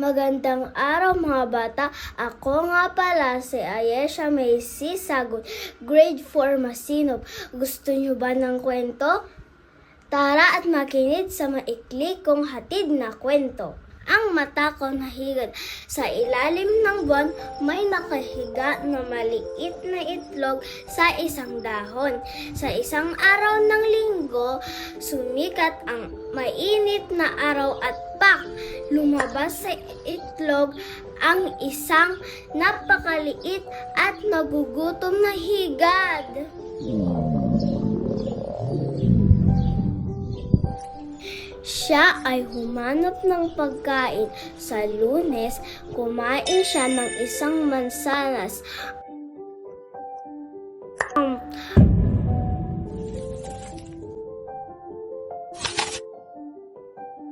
Magandang araw mga bata. Ako nga pala si Ayesha Macy Sagot, grade 4 Masinop. Gusto niyo ba ng kwento? Tara at makinig sa maikli kong hatid na kwento. Ang mata ko nahigad. Sa ilalim ng buwan, may nakahiga na maliit na itlog sa isang dahon. Sa isang araw ng linggo, sumikat ang mainit na araw at pak! Lumabas sa itlog ang isang napakaliit at nagugutom na higad. Siya ay humanap ng pagkain. Sa Lunes, kumain siya ng isang mansanas.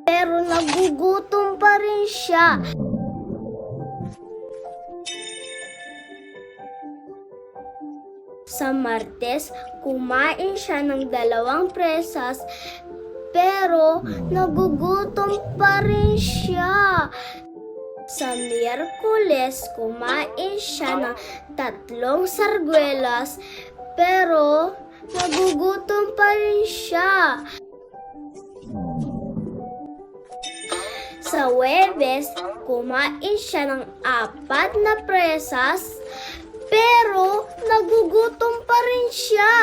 Pero nagugutom pa rin siya. Sa Martes, kumain siya ng 2 presas. Pero nagugutom pa rin siya. Sa Miyerkules, kumain siya ng 3 sarguelas, pero nagugutom pa rin siya. Sa Huwebes, kumain siya ng 4 na presas, pero nagugutom pa rin siya.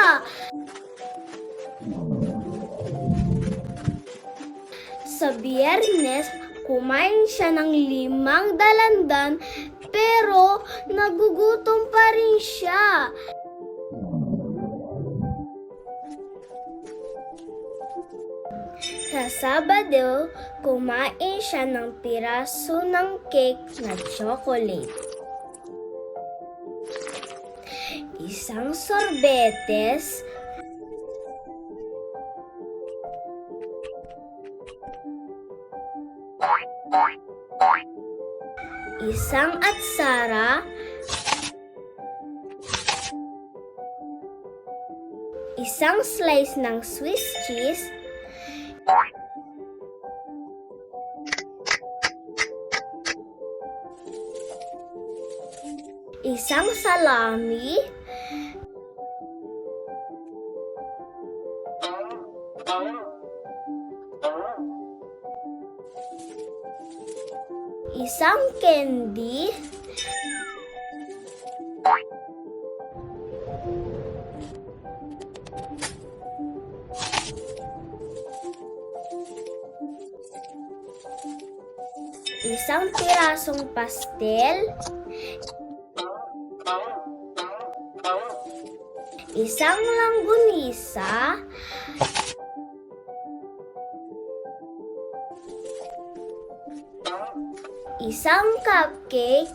Sa Biyernes, kumain siya ng 5 dalandan, pero nagugutom pa rin siya. Sa Sabado, kumain siya ng piraso ng cake na chocolate, isang sorbetes, isang atsara, isang slice ng Swiss cheese, isang salami, isang candy, isang pirasong pastel, isang langgunisa, isang cupcake,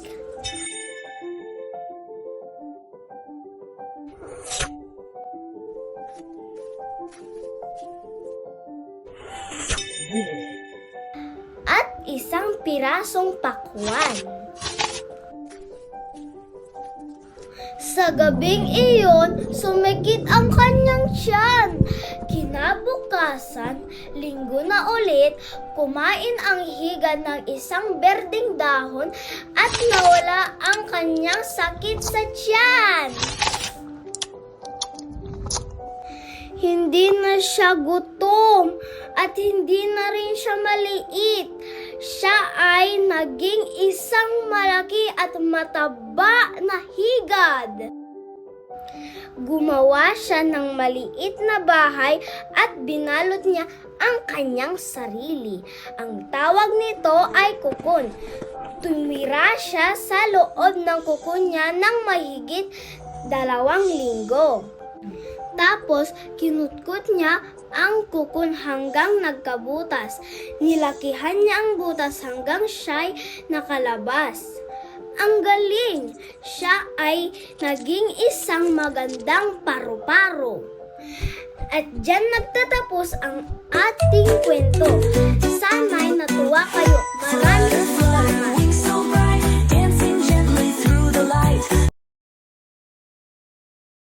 at isang pirasong pakwan. Sa gabing iyon, sumikit ang kanyang tiyan. Kinabukasan, linggo na ulit, kumain ang higad ng isang berdeng dahon at nawala ang kanyang sakit sa tiyan. Hindi na siya gutom at hindi na rin siya maliit. Siya ay naging isang malaki at mataba na higad. Gumawa siya ng maliit na bahay at binalot niya ang kanyang sarili. Ang tawag nito ay kukon. Tumira siya sa loob ng kukon niya ng mahigit 2 linggo. Tapos, kinutkot niya ang kukon hanggang nagkabutas. Nilakihan niya ang butas hanggang siya'y nakalabas. Ang galing! Siya ay naging isang magandang paru-paro. At diyan nagtatapos ang ating kwento. Sana'y natuwa kayo. Maraming salamat!